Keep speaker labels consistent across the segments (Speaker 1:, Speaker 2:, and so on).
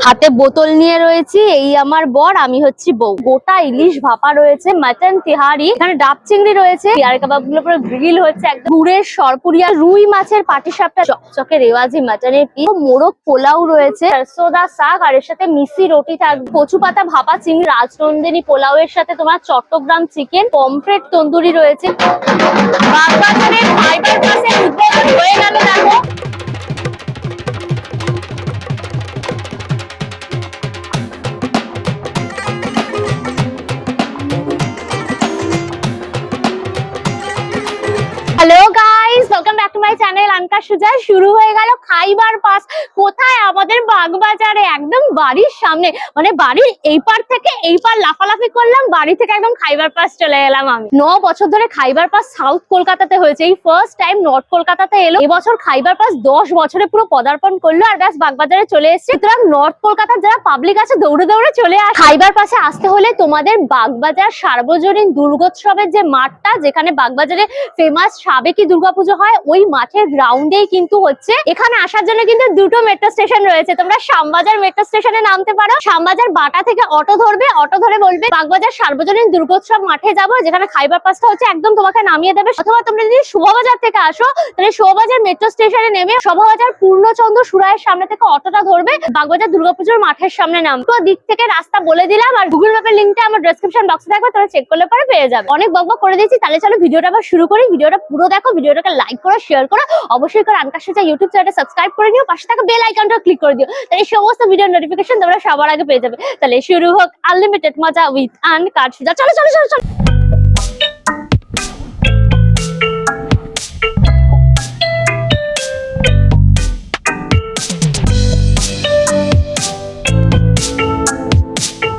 Speaker 1: হাতে বোতল নিয়ে রয়েছি, এই আমার বর, আমি হচ্ছি বউ। গোটা ইলিশ ভাপা রয়েছে, মাটন তিহারি, এখানে ডাব চিংড়ি রয়েছে, পেয়ার কাবাব গুলো পুরো গ্রিল হচ্ছে, একদম গুড়ের সরপুরিয়া, রুই মাছের পাটিসাপটা, চকচকে রেওয়াজি মাটনের পিস, মোরগ পোলাও রয়েছে, সরসোদা শাক, আর এর সাথে মিশি রুটি থাকবে, কচু পাতা ভাপা চিংড়ি, রাজনন্দিনী পোলাও এর সাথে তোমার চট্টগ্রাম চিকেন, পমফ্রেট তন্দুরি রয়েছে। বাগবাজারের ফাইবার পাসে উদ্বোধন হয়ে গেল দেখো। Hello guys, welcome back to my channel আনকা সুজা। শুরু হয়ে গেল খাইবার পাস। কোথায়? আমাদের বাগবাজারে, একদম বাড়ির সামনে, মানে বাড়ির এই পার থেকে এই পার লাফালাফি করলাম, বাড়ি থেকে একদম খাইবার পাস চলে এলাম। আমি 9 বছর ধরে খাইবার পাস সাউথ কলকাতাতে হয়েছে, এই ফার্স্ট টাইম নর্থ কলকাতাতে এলো। এবছর খাইবার পাস 10 বছরে পুরো পদার্পণ করলো, আর ব্যাস বাগবাজারে চলে এসেছে। সুতরাং নর্থ কলকাতার যারা পাবলিক আছে দৌড়ে দৌড়ে চলে আসে। খাইবার পাসে আসতে হলে তোমাদের বাগবাজার সার্বজনীন দুর্গোৎসবের যে মাঠটা, যেখানে বাগবাজারে ফেমাস সাবেকি দুর্গাপুজো হয়, ওই মাঠের গ্রাউন্ডেই কিন্তু হচ্ছে। এখানে আসার জন্য কিন্তু দুটো মেট্রো স্টেশন রয়েছে, তোমরা শ্যামবাজার মেট্রো স্টেশনে নামতে পারো। শ্যামবাজার বাটা থেকে অটো ধরবে, অটো ধরে বলবে বাগবাজার সার্বজনীন দুর্গোৎসব মাঠে যাবো, যেখানে খাইবার পাসটা হচ্ছে, একদম তোমাকে নামিয়ে দেবে। অথবা তোমরা যদি শোভাবাজার থেকে আসো, তাহলে শোভাবাজার মেট্রো স্টেশনে নেমে শোভাবাজার পূর্ণচন্দ্র সুরায়ের সামনে থেকে অটোটা ধরবে, বাগবাজার দুর্গাপুজোর মাঠের সামনে নাম। তো দিক থেকে রাস্তা বলে দিলাম, আর গুগল ম্যাপের লিঙ্কটা আমার ডেসক্রিপশন বক্সে থাকবে, তোমরা চেক করলে পরে পেয়ে যাবে। অনেক বকবক করে দিয়েছি, তাহলে চলো ভিডিওটা আবার শুরু করি। ভিডিওটা পুরো দেখো, ভিডিওটাকে লাইক করো, শেয়ার করো, অবশ্যই করে আনকা সুজা ইউটিউব চ্যানেলটা সাবস্ক্রাইব করে নিও, পাশে থাকা বেল আইকনটা ক্লিক করে দিও, তাহলে এই সমস্ত ভিডিওর নোটিফিকেশন তোমরা সবার আগে পেয়ে যাবে। তাহলে শুরু হোক আনলিমিটেড মজা উইথ আনকা সুজা। চলো চলো চলো চলো।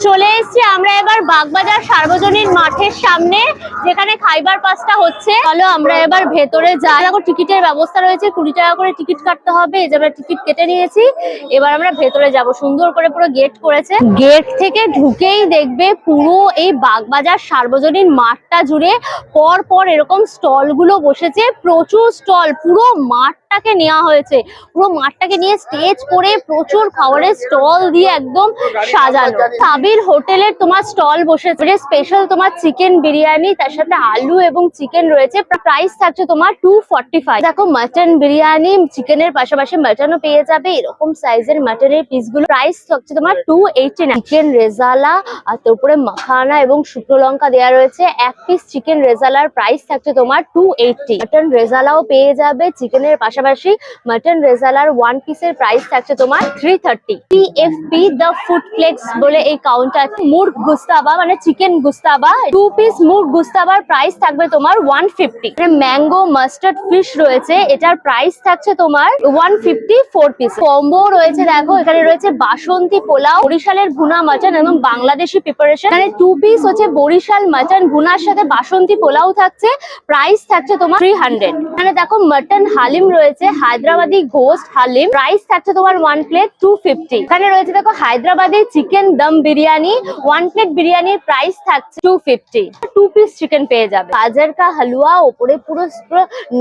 Speaker 1: চলে এসেছি আমরা এবার বাগবাজার সার্বজনীন মাঠের সামনে, যেখানে খাইবার পাসটা হচ্ছে। চলো আমরা এবার ভেতরে যাই। দেখো টিকিটের ব্যবস্থা রয়েছে, 20 টাকা করে টিকিট কাটতে হবে। এই যে আমরা টিকিট কেটে নিয়েছি, এবার আমরা ভেতরে যাব। সুন্দর করে পুরো গেট করেছে, গেট থেকে ঢুকেই দেখবে পুরো এই বাগবাজার সার্বজনীন মাঠটা জুড়ে পর পর এরকম স্টল গুলো বসেছে, প্রচুর স্টল। পুরো মাঠটাকে নেওয়া হয়েছে, পুরো মাঠটাকে নিয়ে স্টেজ করে প্রচুর খাবারের স্টল দিয়ে একদম সাজানো। সাবির হোটেলের তোমার স্টল বসেছে, স্পেশাল তোমার চিকেন বিরিয়ানি, তার সাথে আলু এবং চিকেন রয়েছে। প্রাইস থাকছে তোমার 245। দেখো মাটন বিরিয়ানি, চিকেনের পাশাপাশি মাটনও পেয়ে যাবে, এরকম সাইজের মাটনের পিস গুলো। প্রাইস থাকছে তোমার 289। চিকেন রেজালা, আর তারপরে মাখানা এবং শুকনো লঙ্কা দেওয়া রয়েছে। এক পিস চিকেন রেজালার প্রাইস থাকছে তোমার 280। মাটন রেজালাও পেয়ে যাবে, চিকেনের পাশাপাশি মাটন রেজালার 1 পিসের প্রাইস থাকছে তোমার 330। টিএফপি দ্য ফুড প্লেক্স বলে এই কাউন্টার, মুরগ গুস্তাবা মানে চিকেন গুস্তাবা, 2 পিস মুরগ গুস্তাবার প্রাইস থাকবে তোমার 150। ম্যাঙ্গো মাস্টার্ড ফিশ রয়েছে, এটার প্রাইস থাকছে তোমার 150 4 পিস। কম্বো রয়েছে, দেখো এখানে রয়েছে বাসন্তী পোলাও, বরিশালের ভুনা মাটন এবং বাংলাদেশি প্রিপারেশন। এখানে 2 পিস হচ্ছে বরিশাল মাটন ভুনার সাথে বাসন্তী পোলাও থাকছে, প্রাইস থাকছে তোমার 300। এখানে দেখো মাটন হালিম রয়েছে, হায়দ্রাবাদি গোস্ট হালিম, প্রাইস থাকছে তোমার 1 প্লেট 250। এখানে রয়েছে দেখো হায়দ্রাবাদি চিকেন দম বিরিয়ানি, 1 প্লেট বিরিয়ানির প্রাইস থাকছে 250। 2 পিস চিকেন পেয়ে যাবে। গাজর কা হালুয়া, ওপরে পুরো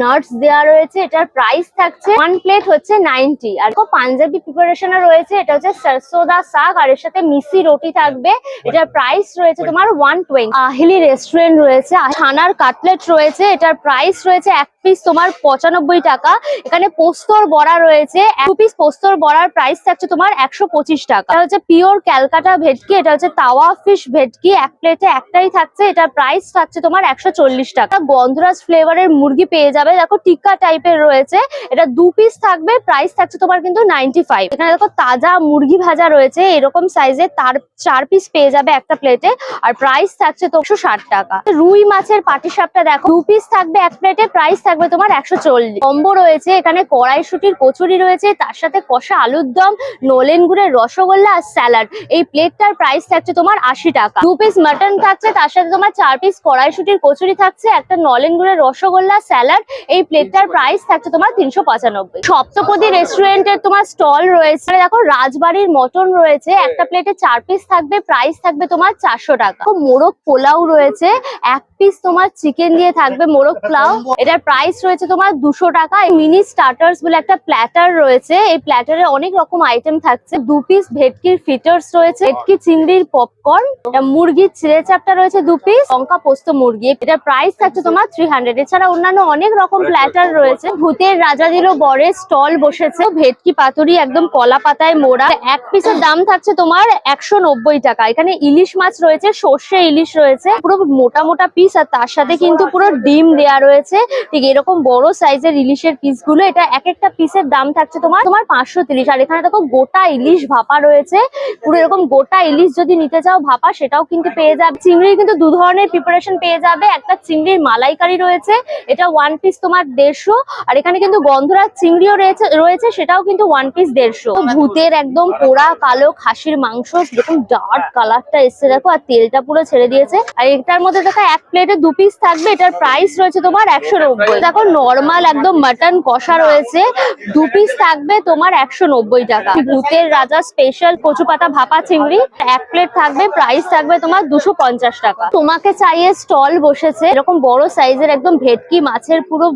Speaker 1: নাটস দেওয়া রয়েছে, এটার প্রাইস থাকছে 1 প্লেট হচ্ছে 90। আর পাঞ্জাবি প্রিপারেশনও রয়েছে, এটা হচ্ছে সরসোদা শাক, আর এর সাথে মিশি রুটি থাকবে, এটার প্রাইস রয়েছে তোমার 120। আহিলি রেস্টুরেন্ট রয়েছে, ছানার কাটলেট রয়েছে, এটার প্রাইস রয়েছে 1 পিস তোমার 95 টাকা। এখানে পোস্তর বড়া রয়েছে, 2 পিস পোস্তর বড়ার প্রাইস থাকছে তোমার 125 টাকা। এটা হচ্ছে পিওর ক্যালকাটা ভেটকি, এটা হচ্ছে তাওয়া ফিশ ভেটকি, 1 প্লেটে একটাই থাকছে, এটার প্রাইস থাকছে তোমার 140 টাকা। গন্ধরাজ ফ্লেভারের মুরগি পেয়ে যাবে, দেখো টিক্কা টাইপের রয়েছে, এটা 2 পিস থাকবে, প্রাইস থাকছে তোমার কিন্তু 95। এখানে দেখো তাজা মুরগি ভাজা রয়েছে, এরকম সাইজের, তার 4 পিস পেয়ে যাবে একটা প্লেটে, আর প্রাইস থাকছে 160 টাকা। রুই মাছের পাটিসাপটা দেখো 2 পিস থাকবে এক প্লেটে, প্রাইস থাকবে তোমার 140। কম্বো রয়েছে, এখানে কড়াইশুটির কচুরি রয়েছে, তার সাথে কষা আলুর দম, নলেন গুড়ের রসগোল্লা আর স্যালাড। এই প্লেটটার প্রাইস থাকছে তোমার 80 টাকা। 2 পিস মাটন থাকছে, তার সাথে তোমার 4 পিস কড়াইশুটির কচুরি থাকছে, একটা নলেন গুড়ের রসগোল্লা, স্যালাড। এই প্লেটটার প্রাইস থাকছে তোমার 395। সপ্তপদী রেস্টুরেন্টের তোমার স্টল রয়েছে, দেখো রাজবাড়ির মটন রয়েছে, একটা প্লেটে 4 পিস থাকবে, প্রাইস থাকবে তোমার 400 টাকা। মোরগ পোলাও রয়েছে, 1 পিস তোমার চিকেন দিয়ে থাকবে মোরগ পোলাও। এটার প্রাইস রয়েছে তোমার 200 টাকা। মিনি স্টার্টার্স বলে একটা প্ল্যাটার রয়েছে, এই প্ল্যাটারে অনেক রকম আইটেম থাকছে। 2 পিস ভেটকির ফিটার্স রয়েছে, ভেটকি চিংড়ির পপকর্ন, মুরগির চিড়ে চাপটা রয়েছে 2 পিস, লঙ্কা পোস্ত মুরগি। এটার প্রাইস থাকছে তোমার 300। এছাড়া অন্যান্য অনেক রকম প্ল্যাটার রয়েছে। ভূতের রাজা দিল বরের স্টল বসেছে, ভেটকি পাতুরি একদম কলা পাতায় মোড়া। এক পিসের দাম থাকছে তোমার 190 টাকা। এখানে ইলিশ মাছ রয়েছে, সর্ষে ইলিশ রয়েছে, পুরো মোটা মোটা পিস, আর তার সাথে কিন্তু পুরো ডিম দেয়া রয়েছে। ঠিক এরকম বড় সাইজের ইলিশের পিস গুলো, এটা এক একটা পিসের দাম থাকছে তোমার 530। আর এখানে দেখো গোটা ইলিশ ভাপা রয়েছে, পুরো এরকম গোটা ইলিশ যদি নিতে চাও ভাপা সেটাও কিন্তু পেয়ে যাবে। চিংড়ির কিন্তু 2 ধরনের প্রিপারেশন পেয়ে যাবে। একটা চিংড়ির মালাইকারি রয়েছে, এটা 1 পিস তোমার 150। আর এখানে কিন্তু গন্ধরাজ চিংড়িও রয়েছে, সেটাও কিন্তু 1 পিস 150। ভূতের একদম পোড়া কালো খাসির মাংস, যেরকম ডার্ক কালারটা এসছে দেখো, আর তেলটা পুরো ছেড়ে দিয়েছে। আর এটার মধ্যে দেখো এক প্লেটে 2 পিস থাকবে। এটার প্রাইস রয়েছে তোমার 190। দেখো নর্মাল একদম মাটন কষা রয়েছে, 2 পিস থাকবে তোমার 190 টাকা। ভূতের রাজা স্পেশাল কচু পাতা ভাপা চিংড়ি এক প্লেট থাকবে, প্রাইস থাকবে তোমার 250 টাকা। তোমাকে চাইয়ে স্টল বসেছে, এরকম বড় সাইজের একদম ভেটকি মাছের পুরো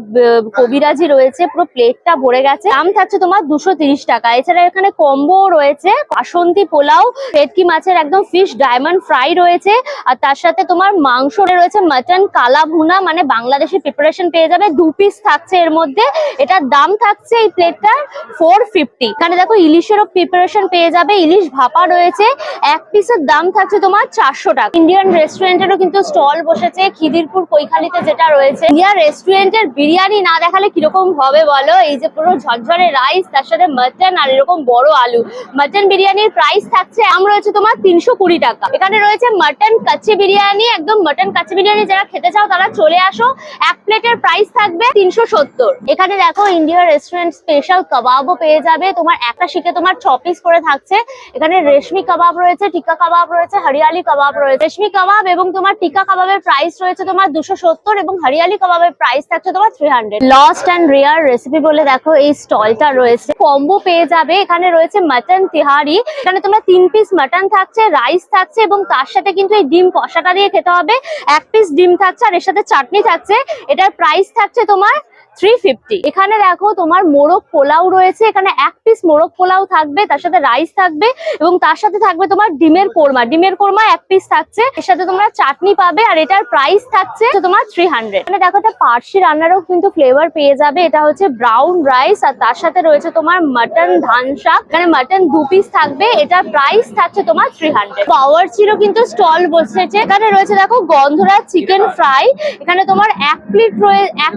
Speaker 1: কবিরাজি রয়েছে, পুরো প্লেটটা ভরে গেছে। দাম থাকছে তোমার 230 টাকা। এছাড়া এখানে কম্বো রয়েছে, বাসন্তী পোলাও, ভেটকি মাছের একদম ফিশ ডায়মন্ড ফ্রাই রয়েছে, আর তার সাথে তোমার মাংস রয়েছে মাটন কালা ভুনা, মানে বাংলাদেশি প্রিপারেশন পেয়ে যাবে। 2 পিস থাকছে এর মধ্যে, এটার দাম থাকছে এই প্লেটটার 450। এখানে দেখো ইলিশেরও প্রিপারেশন পেয়ে যাবে, ইলিশ ভাপা রয়েছে, এক পিসের দাম থাকছে তোমার 400 টাকা। ইন্ডিয়ান রেস্টুরেন্টেরও কিন্তু স্টল বসেছে খিদিরপুর কৈখালিতে যেটা রয়েছে। ইন্ডিয়ান রেস্টুরেন্টের বিরিয়ানি না দেখালে কিরকম হবে বলো, এই যে পুরো ঝরঝরে রাইস, তার সাথে মাটন আর এরকম বড় আলু। মাটন বিরিয়ানির প্রাইস থাকছে রয়েছে তোমার 320 টাকা। এখানে রয়েছে মাটন কাচ্চি বিরিয়ানি, একদম মাটন কাচ্চি বিরিয়ানি যারা খেতে চাও তারা চলে আসো। এক প্লেটের প্রাইস থাকবে 370। এখানে দেখো ইন্ডিয়া রেস্টুরেন্ট স্পেশাল কাবাবও পেয়ে যাবে, তোমার একটা শিখে তোমার 6 পিস করে থাকছে। এখানে রেশমি কাবাব রয়েছে, টিক্কা কাবাব রয়েছে, হরিয়ালি কাবাব রয়েছে। রেশমি কাবাব এবং তোমার টিক্কা কাবাবের প্রাইস রয়েছে তোমার 270 এবং হরিয়ালি কাবাবের প্রাইস থাকছে তোমার 300। লস্ট অ্যান্ড রেয়ার রেসিপি বলে দেখো এই স্টলটা রয়েছে, কম্বো পেয়ে যাবে। এখানে রয়েছে মাটন তিহারি, এখানে তোমরা 3 পিস মাটন থাকছে, রাইস থাকছে এবং তার সাথে কিন্তু এই ডিম কষাটা দিয়ে খেতে হবে। 1 পিস ডিম থাকছে আর এর সাথে চাটনি থাকছে। এটার প্রাইস থাকছে তোমার 350। এখানে দেখো তোমার মোরগ পোলাও রয়েছে, এখানে 1 পিস মোরগ পোলাও থাকবে, তার সাথে রাইস থাকবে এবং তার সাথে থাকবে তোমার ডিমের কোরমা। ডিমের কোরমা 1 পিস থাকছে, এর সাথে তোমরা চাটনি পাবে আর এটার প্রাইস থাকছে তোমার 300। এখানে দেখো এটা পার্সি রান্নারও কিন্তু ফ্লেভার পেয়ে যাবে। এটা হচ্ছে ব্রাউন রাইস আর তার সাথে রয়েছে তোমার মাটন ধান শাক। এখানে মাটন 2 পিস থাকবে, এটার প্রাইস থাকছে তোমার 300। পাওয়ার চিরও কিন্তু স্টল বসেছে, এখানে রয়েছে দেখো গন্ধরাজ চিকেন ফ্রাই। এখানে তোমার 1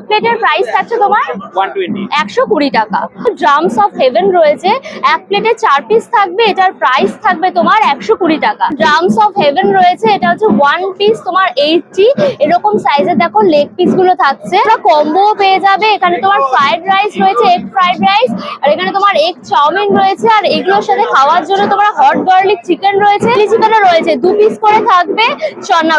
Speaker 1: প্লেটের প্রাইস থাকছে তোমার 120 টাকা। ড্রামস অফ হেভেন রয়েছে, 1 প্লেটে 4 পিস থাকবে, এটার প্রাইস থাকবে তোমার 120 টাকা। ড্রামস অফ হেভেন রয়েছে, এটা হচ্ছে 1 পিস তোমার 80। এরকম সাইজের দেখো লেগ পিস গুলো থাকছে, কম্বো পেয়ে যাবে। এখানে তোমার ফ্রাইড রাইস রয়েছে, এগ ফ্রাইড রাইস, আর এখানে তোমার এগ চাউমিন রয়েছে, আর এগুলোর সাথে খাওয়ার জন্য তোমার হট গার্লিক চিকেন রয়েছে, চিলি চিকেনও রয়েছে। 2 পিস করে থাকবে।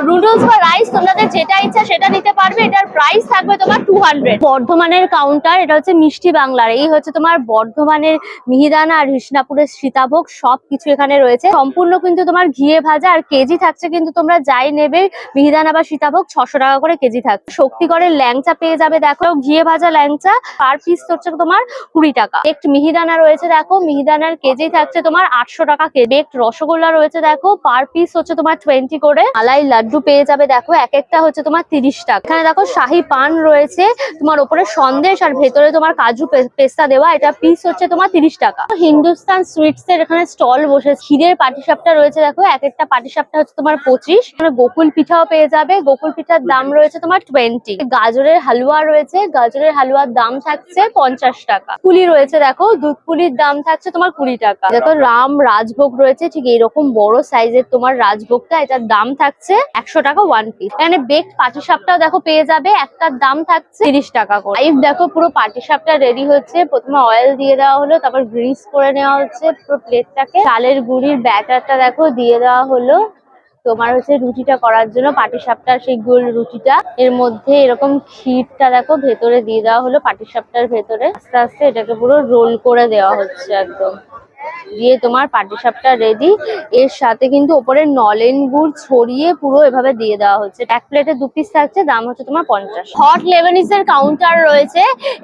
Speaker 1: নুডলস বা রাইস তোমাদের যেটা ইচ্ছা সেটা নিতে পারবে, এটার প্রাইস থাকবে তোমার 200। বর্ধমানের কাউন্টার, এটা হচ্ছে মিষ্টি বাংলার, এই হচ্ছে তোমার বর্ধমানের মিহিদানা আর হৃষ্ণাপুরের সীতাভোগ সবকিছু এখানে রয়েছে। সম্পূর্ণ কিন্তু তোমার ঘিয়ে ভাজা, আর কেজি থাকছে কিন্তু তোমরা যাই নেবে মিহিদানা বা সীতাভোগ 600 টাকা করে কেজি থাকছে। শক্তিগড়ের ল্যাংচা পেয়ে যাবে, দেখো ঘিয়ে ভাজা ল্যাংচা, পার পিস হচ্ছে তোমার 20 টাকা। একটু মিহিদানা রয়েছে, দেখো মিহিদানার কেজি থাকছে তোমার 800 টাকা কেজি। বেকড রসগোল্লা রয়েছে, দেখো পার পিস হচ্ছে তোমার 20 করে। মালাই লাড্ডু পেয়ে যাবে, দেখো এক একটা হচ্ছে তোমার 30 টাকা। এখানে দেখো শাহী পান রয়েছে, তোমার উপরে সন্দেশ আর ভেতরে তোমার কাজু পেস্তা দেওয়া, এটা পিস হচ্ছে তোমার 30 টাকা। হিন্দুস্তান সুইটস এর এখানে স্টল বসে, ক্ষীরের পাটিসাপটা রয়েছে, দেখো এক একটা পাটিসাপটা হচ্ছে তোমার 25। এখানে গোকুল পিঠাও পেয়ে যাবে, গোকুল পিঠার দাম রয়েছে তোমার 20। গাজরের হালুয়া রয়েছে, গাজরের হালুয়ার দাম থাকছে 50 টাকা। পুলি রয়েছে, দেখো দুধ পুলির দাম থাকছে তোমার 20 টাকা। দেখো রাম রাজভোগ রয়েছে, ঠিক এরকম বড় সাইজের তোমার রাজভোগটা, এটার দাম থাকছে 100 টাকা 1 পিস। এখানে বেকড পাটিসাপটাও দেখো পেয়ে যাবে, একটার দাম থাকছে 30 টাকা করে। দেখো পুরো পাটিসাপটা রেডি হচ্ছে, প্রথমে অয়েল দিয়ে দেওয়া হলো, তারপর গ্রিস করে নেওয়া হচ্ছে পুরো প্লেটটাকে। চালের গুঁড়ির ব্যাটারটা দেখো দিয়ে দেওয়া হলো তোমার হচ্ছে রুটিটা করার জন্য, পাটিসাপটার সেই গোল রুটিটা। এর মধ্যে এরকম ক্ষীরটা দেখো ভেতরে দিয়ে দেওয়া হলো পাটিসাপটার ভেতরে। আস্তে আস্তে এটাকে পুরো রোল করে দেওয়া হচ্ছে একদম। দিয়ে তোমার পাটিসাপটা রেডি। এর সাথে কিন্তু ওপরে নলেন গুড় ছড়িয়ে পুরো এভাবে দিয়ে দেওয়া হচ্ছে। এক প্লেটে 2 পিস থাকছে, দাম হচ্ছে তোমার 50। হট লেবানিজ এর কাউন্টার রয়েছে।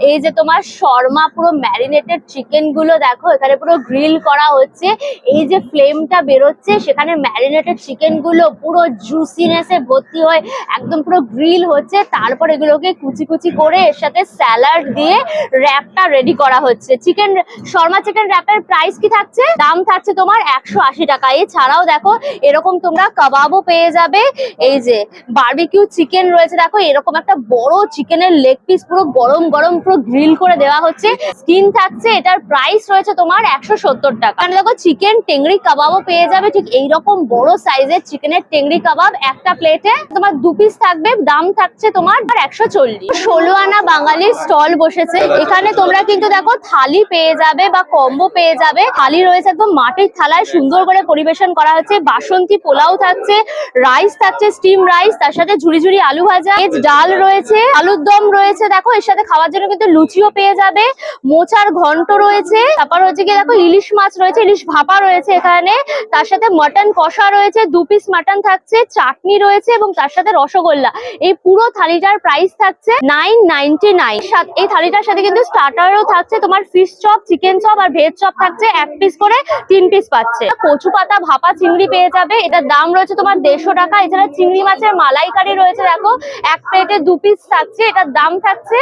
Speaker 1: এই যে তোমার শর্মা পুরো ম্যারিনেটেড চিকেন গুলো দেখো এখানে পুরো গ্রিল করা হচ্ছে। এই যে ফ্লেমটা বেরোচ্ছে সেখানে ম্যারিনেটেড চিকেন গুলো পুরো জুসিনেসে ভর্তি হয়ে একদম পুরো গ্রিল হচ্ছে। তারপর এগুলোকে কুচি কুচি করে এর সাথে স্যালাড দিয়ে র্যাপটা রেডি করা হচ্ছে। চিকেন শর্মা চিকেন র্যাপের প্রাইস কি থাকছে? দাম থাকছে তোমার 180 টাকা। এছাড়াও দেখো এরকম তোমরা কাবাবও পেয়ে যাবে। এই যে বারবিকিউ চিকেন রয়েছে, দেখো এরকম একটা বড় চিকেনের লেগ পিস পুরো গরম গরম পুরো গ্রিল করে দেওয়া হচ্ছে। স্কিন থাকছে, এটার প্রাইস রয়েছে তোমার 170 টাকা। মানে দেখো চিকেন টেংরি কাবাবও পেয়ে যাবে, ঠিক এইরকম বড় সাইজের চিকেনের টেংরি কাবাব একটা প্লেটে তোমার 2 পিস থাকবে, দাম থাকছে তোমার 140। 16 আনা বাঙালির স্টল বসেছে। এখানে তোমরা কিন্তু দেখো থালি পেয়ে যাবে বা কম্বো পেয়ে যাবে। থালি রয়েছে একদম মাটির থালায় সুন্দর করে পরিবেশন করা হচ্ছে। বাসন্তী পোলাও থাকছে, রাইস থাকছে স্টিম রাইস, তার সাথে ঝুরি ঝুরি আলু ভাজা, ডাল রয়েছে, আলুর দম রয়েছে। দেখো এর সাথে খাওয়ার জন্য কিন্তু লুচিও পেয়ে যাবে, মোচার ঘন্ট রয়েছে, তারপর হচ্ছে কি দেখো ইলিশ মাছ রয়েছে, ইলিশ ভাপা রয়েছে এখানে, তার সাথে মটন কষা রয়েছে, 2 পিস মটন থাকছে, চাটনি রয়েছে এবং তার সাথে রসগোল্লা। এই পুরো থালিটার প্রাইস থাকছে 999। এই থালিটার সাথে কিন্তু স্টার্টারও থাকছে, তোমার ফিশ চপ, চিকেন চপ আর ভেজ চপ থাকছে 1 পিস করে 3 পিস পাচ্ছে। কচু পাতা ভাপা চিংড়ি পেয়ে যাবে, এটার দাম রয়েছে তোমার 150 টাকা। এছাড়া চিংড়ি মাছের মালাইকারি রয়েছে, দেখো এক প্লেটে 2 পিস থাকছে, এটার দাম থাকছে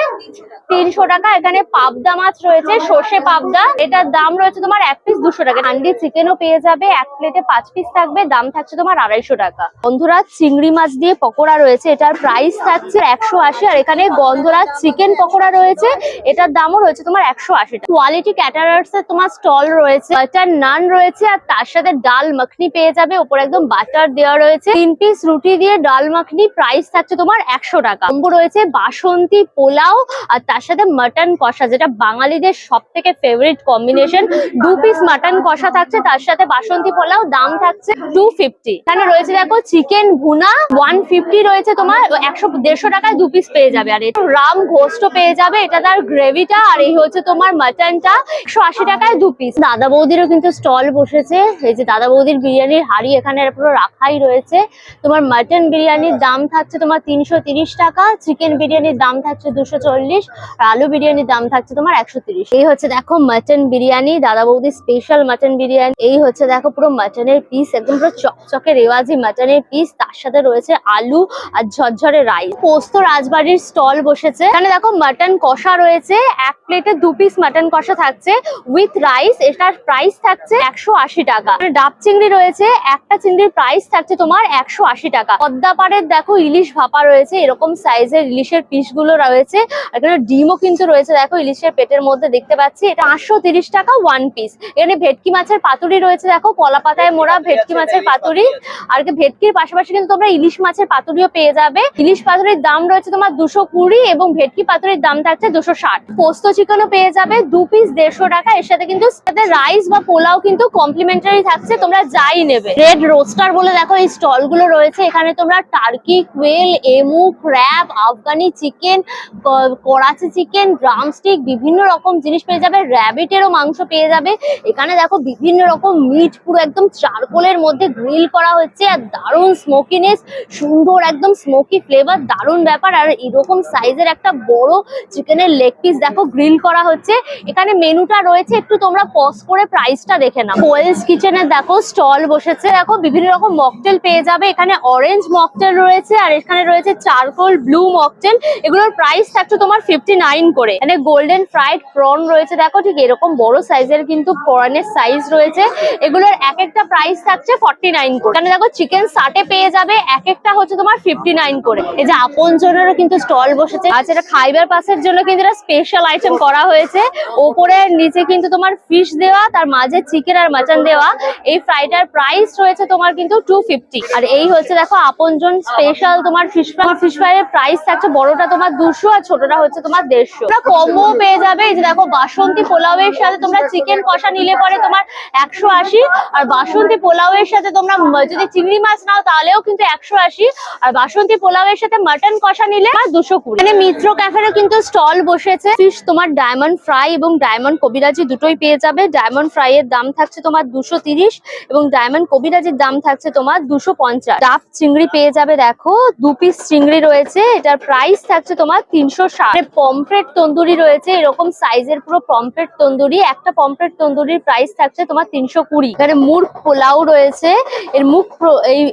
Speaker 1: 300 টাকা। এখানে পাবদা মাছ রয়েছে, সর্ষে পাবদা, এটার দাম রয়েছে তোমার 1 পিস 200 টাকা। হান্ডি চিকেনও পেয়ে যাবে, এক প্লেটে 5 পিস থাকবে, দাম থাকছে তোমার 250 টাকা। বন্ধুরা চিংড়ি মাছ দিয়ে পকোড়া রয়েছে, এটার প্রাইস থাকছে 180। আর এখানে গন্ধরাজ চিকেন পকোড়া রয়েছে, এটার দামও রয়েছে তোমার 180 টাকা। কোয়ালিটি ক্যাটারার্স এর তোমার স্টল রয়েছে, বাটার নান রয়েছে আর তার সাথে ডাল মাখনি পেয়ে যাবে, উপরে একদম বাটার দেওয়া রয়েছে। 3 পিস রুটি দিয়ে ডাল মাখনি, প্রাইস থাকছে তোমার 100 টাকা। কম্বো রয়েছে বাসন্তী পোলাও আর তার সাথে মটন কষা, যেটা বাঙালিদের সব থেকে ফেভারিট কম্বিনেশন। 2 পিস মটন কষা থাকছে, তার সাথে বাসন্তী পোলাও, দাম থাকছে 250। এখানে রয়েছে দেখো চিকেন ভুনা 150 রয়েছে তোমার 150 টাকায় 2 পিস পেয়ে যাবে। আর এটা রাম ঘোস্ট পেয়ে যাবে, এটা তার গ্রেভিটা, আর এই হচ্ছে তোমার মটনটা 180 টাকায় 2 পিস। দাদা বৌদিরও কিন্তু স্টল বসেছে। এই যে দাদা বৌদির বিরিয়ানির হাড়ি এখানে পুরো রাখাই রয়েছে। তোমার মটন বিরিয়ানির দাম থাকছে তোমার 330 টাকা, চিকেন বিরিয়ানির দাম থাকছে 240, আর আলু বিরিয়ানির দাম থাকছে তোমার 130। এই হচ্ছে দেখো মটন বিরিয়ানি, দাদা বৌদির স্পেশাল মটন বিরিয়ানি। এই হচ্ছে দেখো পুরো মটনের পিস, একদম পুরো চকচকে রেওয়াজি মটনের পিস, তার সাথে রয়েছে আলু আর ঝরঝরে রাইস। পোস্ত রাজবাড়ির স্টল বসেছে, এখানে দেখো মটন কষা রয়েছে, এক প্লেটে 2 পিস মটন কষা থাকছে উইথ রাইস, এটার প্রাইস থাকছে 180 টাকা। ডাব চিংড়ি রয়েছে, একটা চিংড়ির প্রাইস থাকছে তোমার 180 টাকা। পদ্মাপাড়ের দেখো ইলিশ ভাপা রয়েছে, এরকম সাইজের ইলিশের পিস গুলো রয়েছে। এখানে ডিমও কিন্তু রয়েছে, দেখো ইলিশের পেটের মধ্যে দেখতে পাচ্ছি, এটা 530 টাকা 1 পিস। এখানে ভেটকি মাছের পাতুরি রয়েছে, দেখো কলা পাতায় মোড়া ভেটকি মাছের পাতুরি। আর ভেটকির পাশাপাশি কিন্তু তোমরা ইলিশ মাছের পাতুরিও পেয়ে যাবে। ইলিশ পাতুরির দাম রয়েছে তোমার 220 এবং ভেটকি পাতুরির দাম থাকছে 260। পোস্ত চিকেনও পেয়ে যাবে 2 পিস 150 টাকা। এর সাথে কিন্তু রাইস বা পোলাও কিন্তু কমপ্লিমেন্টারি থাকছে, তোমরা যাই নেবে। রেড রোস্টার বলে দেখো এই স্টল গুলো রয়েছে, এখানে তোমরা turkey, quail, emu, crab, Afghani chicken, Karachi chicken, drumstick, বিভিন্ন রকম জিনিস পেয়ে যাবে। র্যাবিটেরও মাংস পেয়ে যাবে। এখানে দেখো বিভিন্ন রকম মিট পুরো একদম চারকোলের মধ্যে গ্রিল করা হচ্ছে, আর দারুণ স্মোকিনেস, সুন্দর একদম স্মোকি ফ্লেভার, দারুণ ব্যাপার। আর এরকম সাইজের একটা বড় চিকেনের লেগ পিস দেখো গ্রিল করা হচ্ছে। এখানে মেনুটা রয়েছে, একটু তোমরা পজ করে প্রাইসটা দেখে নাও। কোয়েলস কিচেনের দেখো স্টল বসেছে, দেখো বিভিন্ন রকম মকটেল পেয়ে যাবে। এখানে অরেঞ্জ মকটেল রয়েছে আর এখানে রয়েছে চারকোল ব্লু মকটেল, এগুলোর প্রাইস থাকছে তোমার 59 করে। এখানে গোল্ডেন ফ্রাইড প্রন রয়েছে, দেখো ঠিক এরকম বড় সাইজের কিন্তু প্রনের সাইজ রয়েছে, এগুলোর এক একটা প্রাইস থাকছে 49 করে। এখানে দেখো চিকেন সাটে পেয়ে যাবে, এক একটা হচ্ছে তোমার 59 করে। এই যে আপনজনেরও কিন্তু স্টল বসেছে, আর যেটা খাইবার পাসের জন্য কিন্তু এটা স্পেশাল আইটেম করা হয়েছে। ওপরে নিচে কিন্তু তোমার ফিশ দেওয়া, তার মাঝে চিকেন আর মাটন দেওয়া। এই ফ্রাইটার প্রাইস রয়েছে তোমার কিন্তু 250। আর এই হচ্ছে দেখো আপনজন স্পেশাল তোমার ফিশ ফ্রাই এর প্রাইস থাকছে, বড়টা তোমার 200 আর ছোটটা হচ্ছে তোমার 150। তোমরা কম্বো পেয়ে যাবে। এই যে দেখো বাসন্তী পোলাওয়ের সাথে তোমরা চিকেন কষা নিলে পরে তোমার 180, আর বাসন্তী পোলাওয়ের সাথে তোমরা যদি চিংড়ি মাছ নাও তাহলেও কিন্তু 180, আর বাসন্তী পোলাওয়ের সাথে মটন কষা নিলে 220। এখানে মিত্র ক্যাফেরও কিন্তু স্টল বসেছে, ফিশ তোমার ডায়মন্ড ফ্রাই এবং ডায়মন্ড কবিরাজি দুটোই পেয়ে যাবে। ডায়মন্ড ডায়মন্ড ফ্রাই এর দাম থাকছে তোমার 230 এবং ডায়মন্ড কবিরাজির দাম থাকছে তোমার 250। ডাব চিংড়ি পেয়ে যাবে দেখো, 2 পিস চিংড়ি রয়েছে, এটার প্রাইস থাকছে তোমার 360। পমফ্রেট তন্দুরি রয়েছে এরকম সাইজের পুরো পমফ্রেট তন্দুরি, একটা পমফ্রেট তন্দুরির প্রাইস থাকছে তোমার 320। এখানে মুগ পোলাও রয়েছে, এর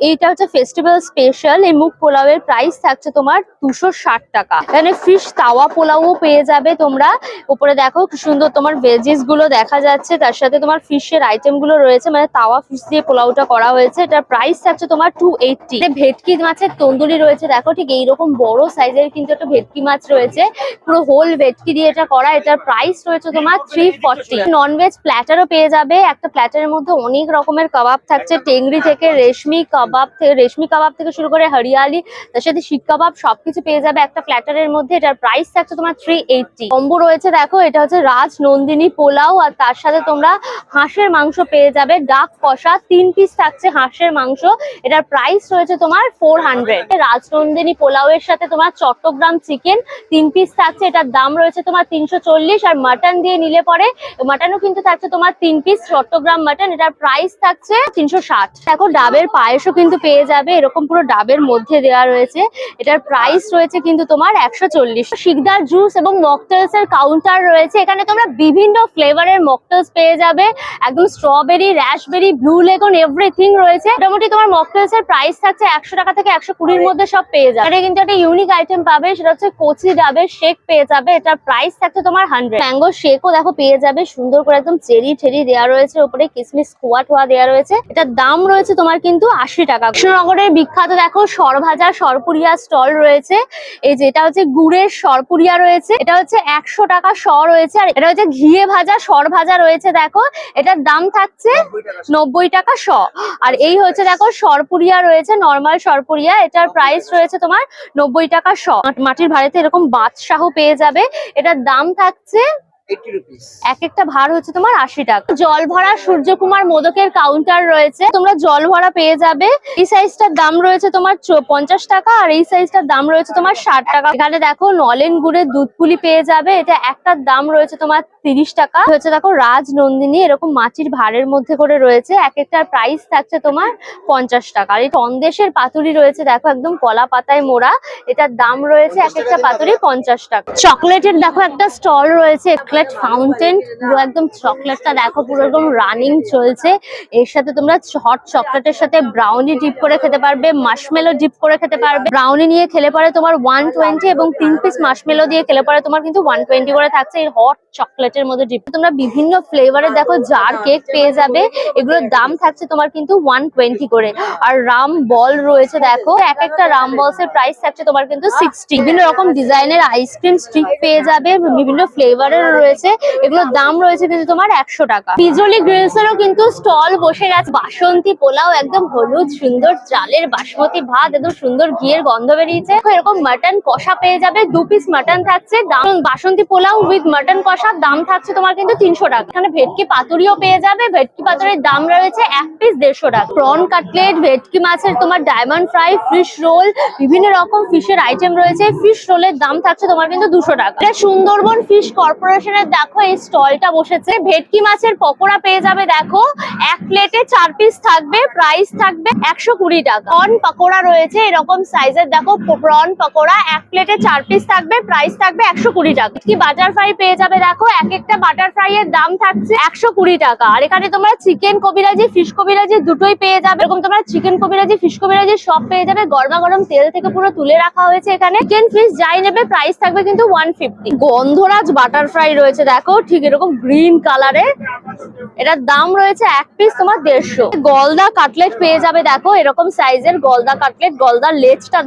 Speaker 1: এইটা হচ্ছে ফেস্টিভ্যাল স্পেশাল। এই মুগ পোলাও এর প্রাইস থাকছে তোমার 260 টাকা। এখানে ফিশ তাওয়া পোলাও পেয়ে যাবে তোমরা। উপরে দেখো কি সুন্দর তোমার ভেজিস গুলো দেখা যাচ্ছে, তার সাথে তোমার ফিশের আইটেম গুলো রয়েছে, মানে তাওয়া ফিশ দিয়ে পোলাওটা করা হয়েছে। এটার প্রাইস থাকছে তোমার 280। ভেটকি মাছের তন্দুরি রয়েছে দেখো, ঠিক এইরকম বড় সাইজের কিন্তু একটা ভেটকি মাছ রয়েছে, পুরো হোল ভেটকি দিয়ে এটা করা। এটার প্রাইস রয়েছে তোমার 340। ননভেজ প্ল্যাটারও পেয়ে যাবে, একটা প্ল্যাটারের মধ্যে অনেক রকমের কাবাব থাকছে, টেংরি থেকে রেশমি কাবাব থেকে শুরু করে হরিয়ালি, তার সাথে শিক কাবাব সবকিছু পেয়ে যাবে একটা প্ল্যাটারের মধ্যে। এটার প্রাইস থাকছে তোমার 380। কম্বো রয়েছে দেখো, এটা হচ্ছে রাজ নন্দিনী পোলাও, আর তার সাথে তোমরা হাঁসের মাংস পেয়ে যাবে, ডাক কষা 3 পিস থাকছে হাঁসের মাংস। এটার প্রাইস রয়েছে তোমার 400। রাজনন্দিনী পোলাও এর সাথে তোমার চট্টগ্রাম চিকেন 3 পিস থাকছে, এটার দাম রয়েছে তোমার 340। আর মাটন দিয়ে নিলে পরে মাটনও কিন্তু থাকছে তোমার 3 পিস চট্টগ্রাম মাটন, এটার প্রাইস থাকছে 360। দেখো ডাবের পায়েসও কিন্তু পেয়ে যাবে, এরকম পুরো ডাবের মধ্যে দেওয়া রয়েছে, এটার প্রাইস রয়েছে কিন্তু তোমার 140। শিকদার জুস এবং মকটেলস এর কাউন্টার রয়েছে, এখানে তোমরা বিভিন্ন ফ্লেভারের মকটেলস পেয়ে যাবে, একদম স্ট্রবেরি, রাসবেরি, ব্লু লেগন এভরিথিং রয়েছে। মোটামুটি তোমার মকটেলস এর প্রাইস থাকছে 100 টাকা থেকে 120 এর মধ্যে সব পেয়ে যাবে। এটা কিন্তু একটা ইউনিক আইটেম পাবে, সেটা হচ্ছে কচি ডাবের শেক পেয়ে যাবে, এটার প্রাইস থাকছে তোমার 100। ম্যাঙ্গো শেকও দেখো পেয়ে যাবে, সুন্দর করে একদম চেরি ঠেরি দেওয়া রয়েছে, উপরে কিসমিস খোয়া টোয়া দেওয়া রয়েছে, এটার দাম রয়েছে তোমার কিন্তু 80 টাকা। কৃষ্ণনগরের বিখ্যাত দেখো সরভাজা সরপুরিয়া স্টল রয়েছে, এই যেটা হচ্ছে গুড়ের সরপুরিয়া রয়েছে, এটা হচ্ছে 100 টাকা শ রয়েছে। আর এটা হচ্ছে ঘিয়ে ভাজা সরভাজা রয়েছে দেখো, এটার দাম থাকছে 90 টাকা শ। আর এই হচ্ছে দেখো সরপুরিয়া রয়েছে, নর্মাল সরপুরিয়া, এটার প্রাইস রয়েছে তোমার 90 টাকা শ। মাটির ভাড়েতে এরকম বাদশাহ পেয়ে যাবে, এটার দাম থাকছে
Speaker 2: 80 rupees।
Speaker 1: এক একটা ভার হচ্ছে তোমার 80 টাকা। জল ভরা সূর্যকুমার মোদকের কাউন্টার রয়েছে, তোমরা জল ভরা পেয়ে যাবে। এই সাইজটার দাম রয়েছে তোমার 50 টাকা, আর এই সাইজটার দাম রয়েছে তোমার 60 টাকা। এখানে দেখো নলেন গুড়ের দুধ পুলি পেয়ে যাবে, এটা একটার দাম রয়েছে তোমার 30 টাকা। হচ্ছে দেখো রাজ নন্দিনী এরকম মাটির ভাড়ের মধ্যে করে রয়েছে, এক একটার প্রাইস থাকছে তোমার 50 টাকা। আর এই সন্দেশের পাতুরি রয়েছে দেখো, একদম কলা পাতায় মোড়া, এটার দাম রয়েছে এক একটা পাতুরি 50 টাকা। চকলেটের দেখো একটা স্টল রয়েছে, চকলেট ফাউন্টেন, পুরো একদম চকলেটটা দেখো পুরো একদম রানিং চলছে। এর সাথে তোমরা হট চকলেটের সাথে ব্রাউনি ডিপ করে খেতে পারবে, মাশমেলো ডিপ করে খেতে পারবে। ব্রাউনি নিয়ে খেলে পরে তোমার 120 এবং 3 পিস মাশমেলো দিয়ে খেলে পরে তোমার কিন্তু 120 করে থাকছে এই হট চকলেটের মধ্যে ডিপ। তোমরা বিভিন্ন ফ্লেভারের দেখো জার কেক পেয়ে যাবে, এগুলোর দাম থাকছে তোমার কিন্তু 120 করে। আর রাম বল রয়েছে দেখো, এক একটা রাম বলস এর প্রাইস থাকছে তোমার কিন্তু 60। বিভিন্ন রকম ডিজাইনের আইসক্রিম স্টিক পেয়ে যাবে, বিভিন্ন ফ্লেভারের রয়েছে, এগুলোর দাম রয়েছে কিন্তু তোমার 100 টাকা। বিজলি গ্রিলস এরও কিন্তু স্টল বসে গেছে, বাসন্তী পোলাও একদম হলুদ সুন্দর চালের বাসমতি ভাত, একদম সুন্দর ঘিয়ের গন্ধ বেরিয়েছে। এরকম মাটন কষা পেয়ে যাবে, 2 পিস মাটন থাকছে, দাম বাসন্তী পোলাও উইথ মাটন কষা দাম থাকছে তোমার কিন্তু 300 টাকা। এখানে ভেটকি পাতুরিও পেয়ে যাবে, ভেটকি পাতুরির দাম রয়েছে 1 পিস 150 টাকা। প্রন কাটলেট, ভেটকি মাছের তোমার ডায়মন্ড ফ্রাই, ফিশ রোল, বিভিন্ন রকম ফিশের আইটেম রয়েছে, ফিশ রোলের দাম থাকছে তোমার কিন্তু 200 টাকা। এটা সুন্দরবন ফিশ কর্পোরেশনের দেখো এই স্টলটা বসেছে, ভেটকি মাছের পকোড়া পেয়ে যাবে দেখো, 1 প্লেটে 4 পিস থাকবে, প্রাইস থাকবে 120 টাকা। প্রন পকোড়া রয়েছে এরকম সাইজের দেখো, প্রন পকোড়া 1 প্লেটে 4 পিস থাকবে, প্রাইস থাকবে 120 টাকা। কি বাটার ফ্রাই পেয়ে যাবে দেখো, এক একটা বাটার ফ্রাই এর দাম থাকছে 120 টাকা। আর এখানে তোমরা চিকেন কবিরাজি, ফিশ কবিরাজি দুটোই পেয়ে যাবে, এরকম তোমরা চিকেন কবিরাজি, ফিশ কবিরাজি সব পেয়ে যাবে, গরমা গরম তেল থেকে পুরো তুলে রাখা হয়েছে। এখানে চিকেন ফিশ যাই নেবে প্রাইস থাকবে কিন্তু 150। গন্ধরাজ বাটার ফ্রাই রয়েছে দেখো, ঠিক এরকম গ্রিন কালারের, এটার দাম রয়েছে 1 পিস তোমার 150। গলদা কাটলেট পেয়ে যাবে দেখো, এরকম সাইজের গলদা কাটলেট, গলদা লেজটা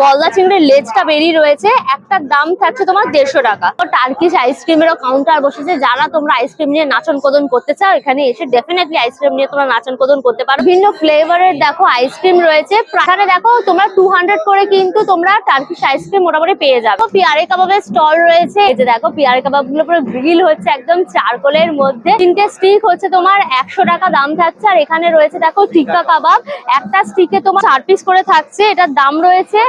Speaker 1: গলদা চিংড়ির লেজটা বেরিয়ে রয়েছে, একটার দাম থাকছে তোমার 150 টাকা। টার্কিশ আইসক্রিমেরও কাউন্টার বসেছে, যারা তোমরা আইসক্রিম নিয়ে নাচন কোদন করতে চাও এখানে এসে ডেফিনেটলি আইসক্রিম নিয়ে তোমরা নাচন কোদন করতে পারো। বিভিন্ন ফ্লেভারের দেখো আইসক্রিম রয়েছে, এখানে দেখো তোমরা 200 করে কিন্তু তোমরা টার্কিশ আইসক্রিম মোটামুটি পেয়ে যাবে। পিয়ারে কাবাবের স্টল রয়েছে, এই যে দেখো পিয়ারে কাবাব গুলো পুরো গ্রিল হচ্ছে একদম চারকোলের মধ্যে। 3টে স্টিক হচ্ছে তোমার 100 টাকা দাম থাকছে। আর এখানে রয়েছে দেখো টিক্কা কাবাব, একটা স্টিকে তোমার 4 পিস করে থাকছে, এটার দাম রয়েছে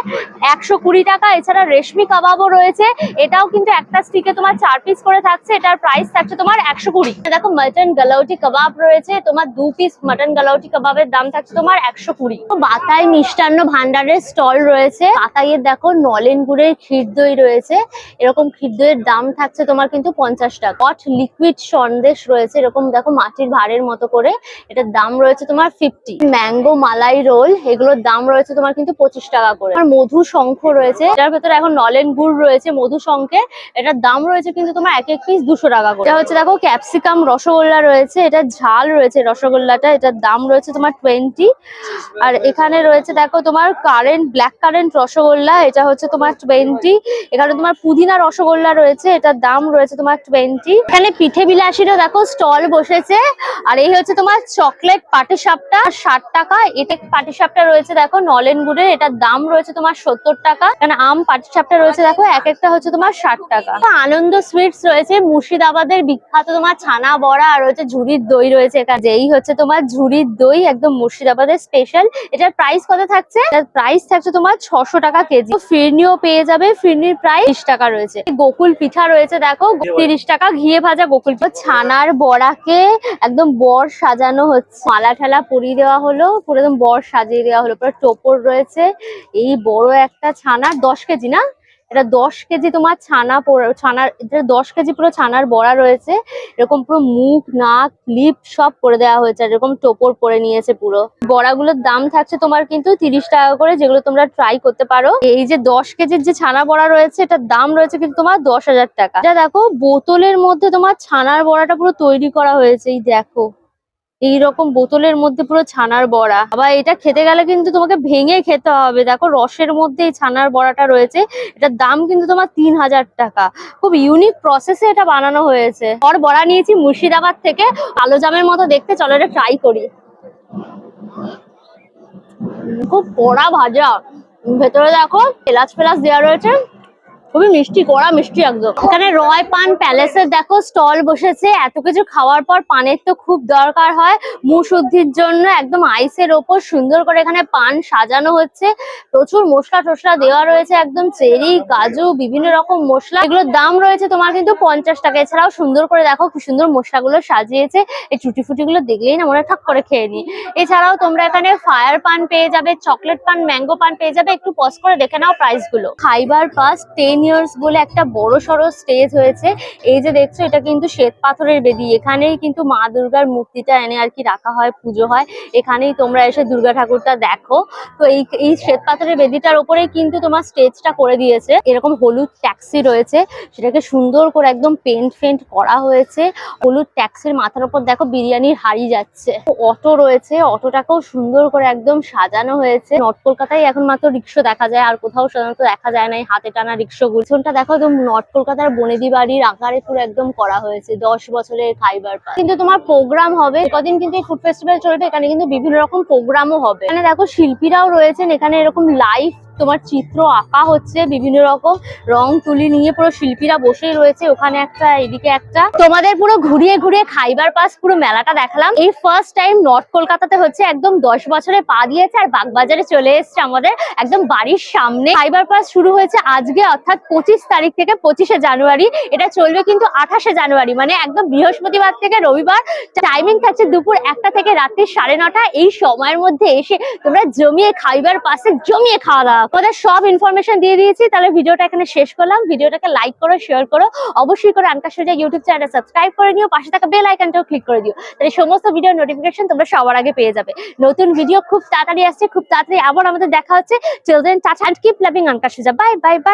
Speaker 1: 120 টাকা। এছাড়া রেশমি কাবাবও রয়েছে, এটাও কিন্তু একটা স্টিকে তোমার 4 পিস করে থাকছে, এটার প্রাইস থাকছে তোমার 120। দেখো মাটন গালাউটি কাবাব রয়েছে, তোমার 2 পিস মাটন গালাউটি কাবাবের দাম থাকছে তোমার 120। বাতাই মিষ্টান্ন ভান্ডারের স্টল রয়েছে। বাতাইয়ের দেখো নলেন গুড়ের ক্ষীর দই রয়েছে, এরকম ক্ষীর দইয়ের দাম থাকছে তোমার কিন্তু 50 টাকা। হট লিকুইড সন্দেশ রয়েছে, এরকম দেখো মাটির ভাঁড়ের মতো করে, এটার দাম রয়েছে তোমার 50। ম্যাঙ্গো মালাই রোল, এগুলোর দাম রয়েছে তোমার কিন্তু 25 টাকা করে। আর মধু শঙ্খ রয়েছে, এটার ভেতরে এখন নলেন গুড় রয়েছে মধু শঙ্খে, এটার দাম রয়েছে কিন্তু তোমার এক এক পিস 200 টাকা করে। এটা হচ্ছে দেখো ক্যাপসিকাম রসগোল্লা রয়েছে, এটা ঝাল রয়েছে রসগোল্লাটা, এটার দাম রয়েছে তোমার 20। আর এখানে রয়েছে দেখো তোমার ব্ল্যাক কারেন্ট রসগোল্লা, এটা হচ্ছে তোমার 20। এখানে তোমার পুদিনা রসগোল্লা রয়েছে, এটার দাম রয়েছে তোমার 20। এখানে পিঠে বিলাসীরও দেখো স্টল বসেছে। আর এই হচ্ছে তোমার চকলেট পাটিসাপটা 60 টাকা। এটা পাটিসাপটা রয়েছে দেখো নলেন গুড়ের, এটার দাম রয়েছে তোমার 70 টাকা। এখানে আম পাটিসাপটা রয়েছে দেখো, এক একটা হচ্ছে তোমার 60 টাকা। আনন্দ সুইটস রয়েছে, মুর্শিদাবাদের বিখ্যাত তোমার ছানা বড়া, আর হচ্ছে ঝুড়ির দই রয়েছে। এখানে এই হচ্ছে তোমার ঝুড়ির দই, একদম মুর্শিদাবাদের স্পেশাল। এটার প্রাইস কত থাকছে? এটার প্রাইস থাকছে তোমার 600 টাকা কেজি। ফিরনিও পেয়ে যাবে, ফিরনির প্রাইস 30 টাকা রয়েছে। গোকুল পিঠা রয়েছে দেখো 30 টাকা, ঘিয়ে ভাজা গোকুল পিঠা। ছানার বড়াকে একদম বর সাজানো হচ্ছে, মালা ঠালা পরিয়ে দেওয়া হলো, পুরো একদম বর সাজিয়ে দেওয়া হলো, পুরো টোপর রয়েছে। এই বড় একটা ছানার 10 কেজি না, এটা 10 কেজি তোমার ছানার 10 কেজি পুরো ছানার বড়া রয়েছে। এরকম পুরো মুখ নাক লিপ সব করে দেওয়া হয়েছে, এরকম টোপর পরে নিয়েছে পুরো। বড়াগুলোর দাম থাকছে তোমার কিন্তু 30 টাকা করে, যেগুলো তোমরা ট্রাই করতে পারো। এই যে 10 কেজির যে ছানা বড়া রয়েছে, এটার দাম রয়েছে কিন্তু তোমার 10,000 টাকা। এটা দেখো বোতলের মধ্যে তোমার ছানার বড়াটা পুরো তৈরি করা হয়েছে, এই দেখো এইরকম বোতলের মধ্যে পুরো ছানার বড়া। আবার এটা খেতে গেলে কিন্তু তোমাকে ভেঙে খেতে হবে। দেখো রসের মধ্যে এই ছানার বড়াটা রয়েছে, এটার দাম কিন্তু তোমার 3000 টাকা। খুব ইউনিক প্রসেসে এটা বানানো হয়েছে। আর বড়া নিয়েছি মুর্শিদাবাদ থেকে, কালো জামের মতো দেখতে, চলো এটা ট্রাই করি। খুব কড়া ভাজা, ভেতরে দেখো এলাচ ফেলাচ দেওয়া রয়েছে, খুবই মিষ্টি, কড়া মিষ্টি একদম। এখানে রয় পান প্যালেসের দেখো স্টল বসেছে। এত কিছু খাওয়ার পর পানের তো খুব দরকার হয় মুখ শুদ্ধির জন্য। একদম আইসের ওপর সুন্দর করে এখানে পান সাজানো হচ্ছে, প্রচুর মশলা টসলা দেওয়া রয়েছে, একদম চেরি কাজু বিভিন্ন রকম মশলা। এগুলোর দাম রয়েছে তোমার কিন্তু 50 টাকা। এছাড়াও সুন্দর করে দেখো কি সুন্দর মশলাগুলো সাজিয়েছে, এই চুটি ফুটি গুলো দেখলেই না মনে ঠাক করে খেয়ে নি। এছাড়াও তোমরা এখানে ফায়ার পান পেয়ে যাবে, চকলেট পান, ম্যাঙ্গো পান পেয়ে যাবে। একটু পজ করে দেখে নাও প্রাইস গুলো। খাইবার পাস 10 ইয়ার্স বলে একটা বড় সড়ো স্টেজ হয়েছে। এই যে দেখছো এটা কিন্তু শ্বেত পাথরের বেদি, এখানেই কিন্তু মা দুর্গার মূর্তিটা এনে আর কি রাখা হয়, পুজো হয়। এখানেই তোমরা এসে দুর্গা ঠাকুরটা দেখো। তো এই শ্বেত পাথরের বেদিটার উপরেই কিন্তু তোমার স্টেজটা করে দিয়েছে। এরকম হলুদ ট্যাক্সি রয়েছে, সেটাকে সুন্দর করে একদম পেন্ট করা হয়েছে। হলুদ ট্যাক্সির মাথার উপর দেখো বিরিয়ানির হাড়ি যাচ্ছে। অটো রয়েছে, অটোটাকেও সুন্দর করে একদম সাজানো হয়েছে। নর্থ কলকাতায় এখন মাত্র রিক্সা দেখা যায়, আর কোথাও সাধারণত দেখা যায় না এই হাতে টানা রিক্সাগুলো। দেখো একদম নর্থ কলকাতার বনেদি বাড়ির আকারে পুরো একদম করা হয়েছে। 10 বছরের খাইবার পাস। কিন্তু তোমার প্রোগ্রাম হবে কদিন, কিন্তু এই ফুড ফেস্টিভ্যাল চলবে, এখানে কিন্তু বিভিন্ন রকম প্রোগ্রামও হবে। এখানে দেখো শিল্পীরাও রয়েছেন, এখানে এরকম লাইভ তোমার চিত্র আঁকা হচ্ছে, বিভিন্ন রকম রং তুলি নিয়ে পুরো শিল্পীরা বসেই রয়েছে। ওখানে একটা, এদিকে একটা। তোমাদের পুরো ঘুরিয়ে ঘুরিয়ে খাইবার পাস পুরো মেলাটা দেখালাম। এই ফার্স্ট টাইম নর্থ কলকাতাতে হচ্ছে, একদম 10 বছরে পা দিয়েছে, আর বাগবাজারে চলে এসছে আমাদের একদম বাড়ির সামনে। খাইবার পাস শুরু হয়েছে আজকে, অর্থাৎ 25 তারিখ থেকে 25শে জানুয়ারি। এটা চলবে কিন্তু 28শে জানুয়ারি, মানে একদম বৃহস্পতিবার থেকে রবিবার। টাইমিং থাকছে দুপুর 1টা থেকে রাত্রি 9:30। এই সময়ের মধ্যে এসে তোমরা জমিয়ে খাইবার পাসে জমিয়ে খাওয়া দাওয়া। ওদের সব ইনফরমেশন দিয়ে দিয়েছি। তাহলে ভিডিওটা এখানে শেষ করলাম। ভিডিওটাকে লাইক করো, শেয়ার করো, অবশ্যই করে আনকা সোজা ইউটিউব চ্যানেল সাবস্ক্রাইব করে নিও, পাশে থাকা বেল আইকনটাও ক্লিক করে দিও, তাহলে সমস্ত ভিডিও নোটিফিকেশন তোমরা সবার আগে পেয়ে যাবে। নতুন ভিডিও খুব তাড়াতাড়ি আসছে, খুব তাড়াতাড়ি আবার আমাদের দেখা হচ্ছে। Children touch and keep loving আনকা সোজা। Bye bye by.